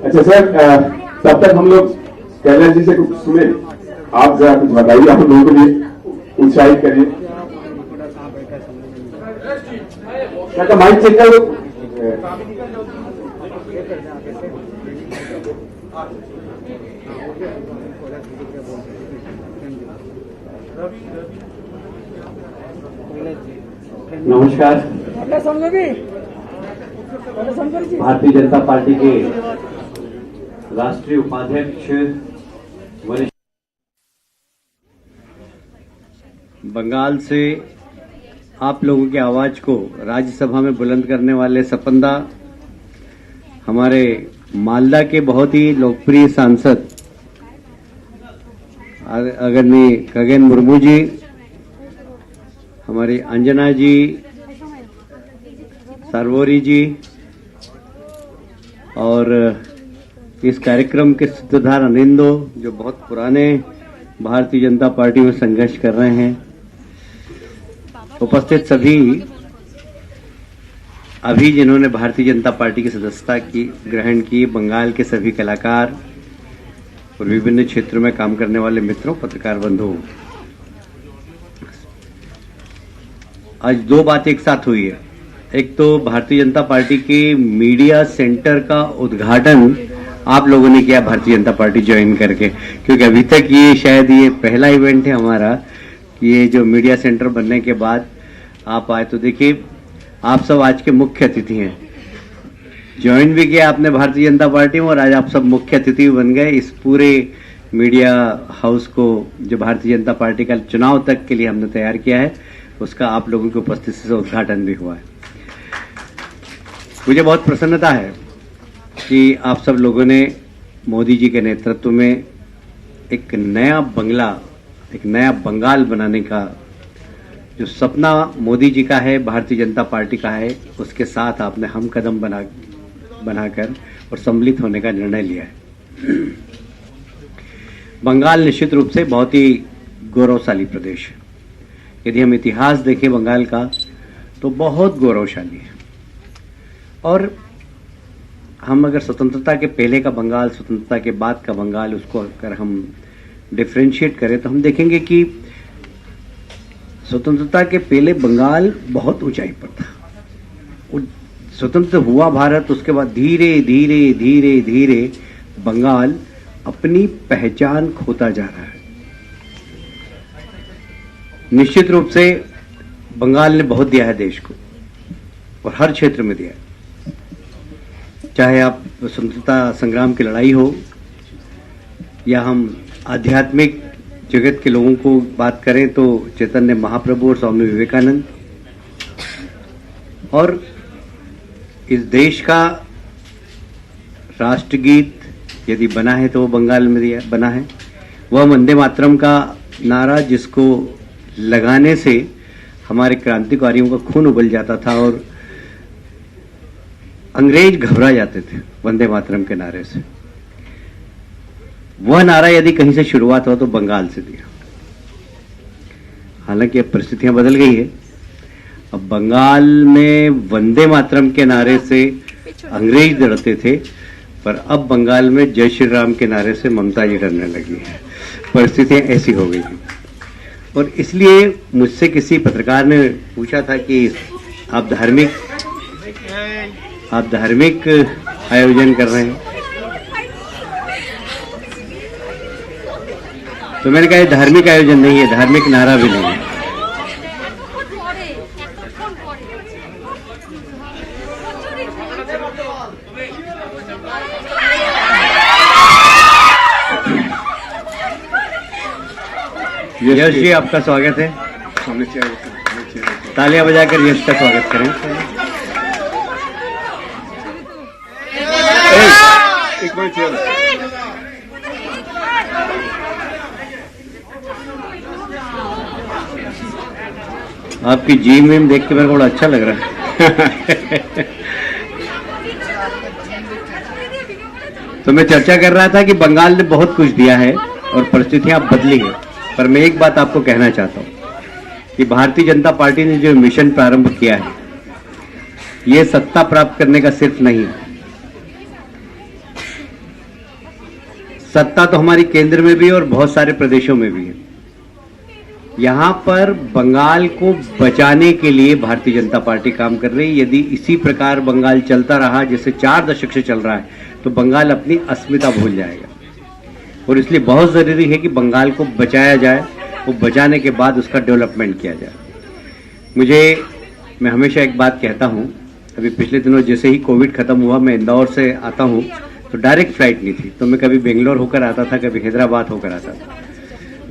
अच्छा सर, तब तक हम लोग कैलाश जी से कुछ सुने, आप जरा कुछ बताइए, आप लोगों को लिए उत्साहित करिए। क्या माइक चेक कर लो। नमस्कार। भारतीय जनता पार्टी के राष्ट्रीय उपाध्यक्ष वरिष्ठ बंगाल से आप लोगों की आवाज को राज्यसभा में बुलंद करने वाले सपंदा, हमारे मालदा के बहुत ही लोकप्रिय सांसद आदरणीय खगेन मुर्मू जी, हमारी अंजना जी, सरवोरी जी, और इस कार्यक्रम के सूत्रधार अनिंदो, जो बहुत पुराने भारतीय जनता पार्टी में संघर्ष कर रहे हैं, उपस्थित सभी, अभी जिन्होंने भारतीय जनता पार्टी की सदस्यता की ग्रहण की, बंगाल के सभी कलाकार और विभिन्न क्षेत्रों में काम करने वाले मित्रों, पत्रकार बंधुओं, आज दो बात एक साथ हुई है। एक तो भारतीय जनता पार्टी के मीडिया सेंटर का उद्घाटन आप लोगों ने किया भारतीय जनता पार्टी ज्वाइन करके, क्योंकि अभी तक ये शायद ये पहला इवेंट है हमारा कि ये जो मीडिया सेंटर बनने के बाद आप आए। तो देखिए, आप सब आज के मुख्य अतिथि हैं, ज्वाइन भी किया आपने भारतीय जनता पार्टी में, और आज आप सब मुख्य अतिथि बन गए इस पूरे मीडिया हाउस को, जो भारतीय जनता पार्टी का चुनाव तक के लिए हमने तैयार किया है, उसका आप लोगों की उपस्थिति से उद्घाटन भी हुआ है। मुझे बहुत प्रसन्नता है कि आप सब लोगों ने मोदी जी के नेतृत्व में एक नया बंगला, एक नया बंगाल बनाने का जो सपना मोदी जी का है, भारतीय जनता पार्टी का है, उसके साथ आपने हम कदम बनाकर और सम्मिलित होने का निर्णय लिया है। बंगाल निश्चित रूप से बहुत ही गौरवशाली प्रदेश है। यदि हम इतिहास देखें बंगाल का तो बहुत गौरवशाली है, और हम अगर स्वतंत्रता के पहले का बंगाल, स्वतंत्रता के बाद का बंगाल, उसको अगर हम डिफरेंशिएट करें तो हम देखेंगे कि स्वतंत्रता के पहले बंगाल बहुत ऊंचाई पर था। स्वतंत्र हुआ भारत, उसके बाद धीरे धीरे धीरे धीरे बंगाल अपनी पहचान खोता जा रहा है। निश्चित रूप से बंगाल ने बहुत दिया है देश को, और हर क्षेत्र में दिया है, चाहे आप स्वतंत्रता संग्राम की लड़ाई हो, या हम आध्यात्मिक जगत के लोगों को बात करें तो चैतन्य महाप्रभु और स्वामी विवेकानंद, और इस देश का राष्ट्रगीत यदि बना है तो वो बंगाल में बना है। वह वंदे मातरम का नारा, जिसको लगाने से हमारे क्रांतिकारियों का खून उबल जाता था और अंग्रेज घबरा जाते थे वंदे मातरम के नारे से, वह नारा यदि कहीं से शुरुआत हो तो बंगाल से दिया। हालांकि अब परिस्थितियां बदल गई है, अब बंगाल में वंदे मातरम के नारे से अंग्रेज डरते थे, पर अब बंगाल में जय श्री राम के नारे से ममता जी डरने लगी है। परिस्थितियां ऐसी हो गई हैं, और इसलिए मुझसे किसी पत्रकार ने पूछा था कि आप धार्मिक आयोजन कर रहे हैं, तो मैंने कहा ये धार्मिक आयोजन नहीं है, धार्मिक नारा भी नहीं है। यश जी, आपका स्वागत है। तालियां बजाकर यश का स्वागत करें। एक मिनट, आपकी जीम वीम देख के मेरे को बड़ा अच्छा लग रहा है। तो मैं चर्चा कर रहा था कि बंगाल ने बहुत कुछ दिया है और परिस्थितियां बदली है, पर मैं एक बात आपको कहना चाहता हूं कि भारतीय जनता पार्टी ने जो मिशन प्रारंभ किया है, ये सत्ता प्राप्त करने का सिर्फ नहीं है, सत्ता तो हमारी केंद्र में भी है और बहुत सारे प्रदेशों में भी है। यहां पर बंगाल को बचाने के लिए भारतीय जनता पार्टी काम कर रही है। यदि इसी प्रकार बंगाल चलता रहा जैसे 4 दशक से चल रहा है तो बंगाल अपनी अस्मिता भूल जाएगा, और इसलिए बहुत जरूरी है कि बंगाल को बचाया जाए, वो बचाने के बाद उसका डेवलपमेंट किया जाए। मैं हमेशा एक बात कहता हूं, अभी पिछले दिनों जैसे ही कोविड खत्म हुआ, मैं इंदौर से आता हूं तो डायरेक्ट फ्लाइट नहीं थी, तो मैं कभी बेंगलोर होकर आता था, कभी हैदराबाद होकर आता था।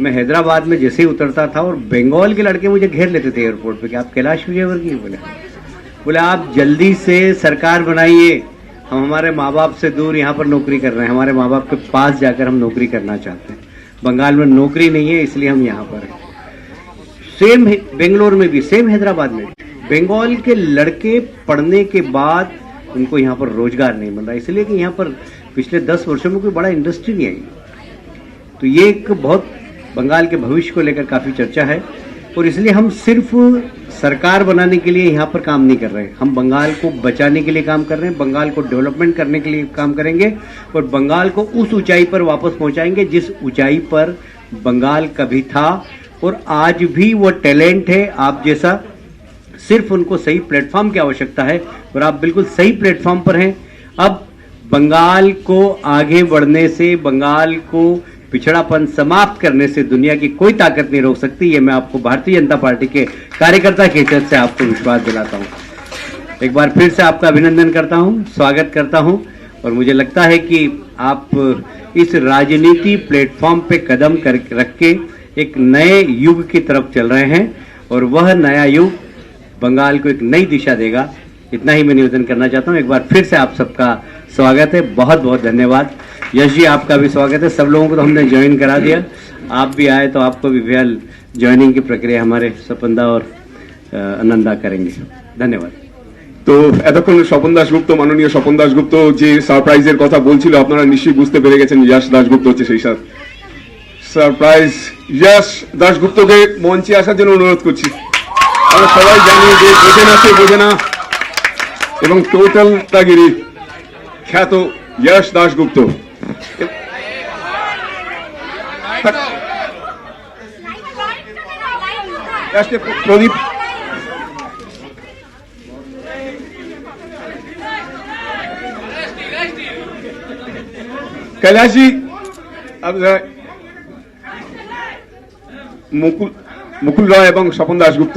मैं हैदराबाद में जैसे ही उतरता था और बंगाल के लड़के मुझे घेर लेते थे एयरपोर्ट पे कि आप कैलाश विजयवर्गीय, बोले आप जल्दी से सरकार बनाइए, हम हमारे माँ बाप से दूर यहाँ पर नौकरी कर रहे हैं, हमारे माँ बाप के पास जाकर हम नौकरी करना चाहते हैं। बंगाल में नौकरी नहीं है इसलिए हम यहाँ पर हैं। सेम बेंगलोर में भी, सेम हैदराबाद में, बंगाल के लड़के पढ़ने के बाद उनको यहाँ पर रोजगार नहीं मिल रहा, इसलिए कि यहाँ पर पिछले 10 वर्षों में कोई बड़ा इंडस्ट्री नहीं आई। तो ये एक बहुत बंगाल के भविष्य को लेकर काफी चर्चा है, और इसलिए हम सिर्फ सरकार बनाने के लिए यहाँ पर काम नहीं कर रहे हैं, हम बंगाल को बचाने के लिए काम कर रहे हैं, बंगाल को डेवलपमेंट करने के लिए काम करेंगे और बंगाल को उस ऊंचाई पर वापस पहुंचाएंगे जिस ऊंचाई पर बंगाल कभी था, और आज भी वो टैलेंट है आप जैसा। सिर्फ उनको सही प्लेटफॉर्म की आवश्यकता है और आप बिल्कुल सही प्लेटफॉर्म पर हैं। अब बंगाल को आगे बढ़ने से, बंगाल को पिछड़ापन समाप्त करने से दुनिया की कोई ताकत नहीं रोक सकती। ये मैं आपको भारतीय जनता पार्टी के कार्यकर्ता की हैसियत से आपको विश्वास दिलाता हूं। एक बार फिर से आपका अभिनंदन करता हूं, स्वागत करता हूं, और मुझे लगता है कि आप इस राजनीति प्लेटफॉर्म पे कदम रख के एक नए युग की तरफ चल रहे हैं, और वह नया युग बंगाल को एक नई दिशा देगा। इतना ही मैं निवेदन करना चाहता हूं। एक बार फिर से आप सबका स्वागत है, बहुत बहुत धन्यवाद। यश जी आपका भी स्वागत है। सब लोगों को तो हमने ज्वाइन करा दिया, आप भी आए तो आपको भी फिलहाल ज्वाइनिंग की प्रक्रिया हमारे सपंदा और आनंदा करेंगे। धन्यवाद। তো এতক্ষণ স্বপন দাশগুপ্ত, মাননীয় স্বপন দাশগুপ্ত যে সারপ্রাইজের কথা বলছিল আপনারা নিশ্চয়ই বুঝতে পেরে গেছেন যশ দাশগুপ্ত হচ্ছে সেই সারপ্রাইজ। যশ দাশগুপ্তকে মঞ্চে আসার জন্য অনুরোধ করছি। আমরা সবাই জানি যে বোঝে না সে বোঝে না এবং টোটাল তাগিরি খ্যাত যশ দাশগুপ্ত। প্রদীপ कैलाश जी, अब मुकुल रॉय एवं स्वपन दाशगुप्त।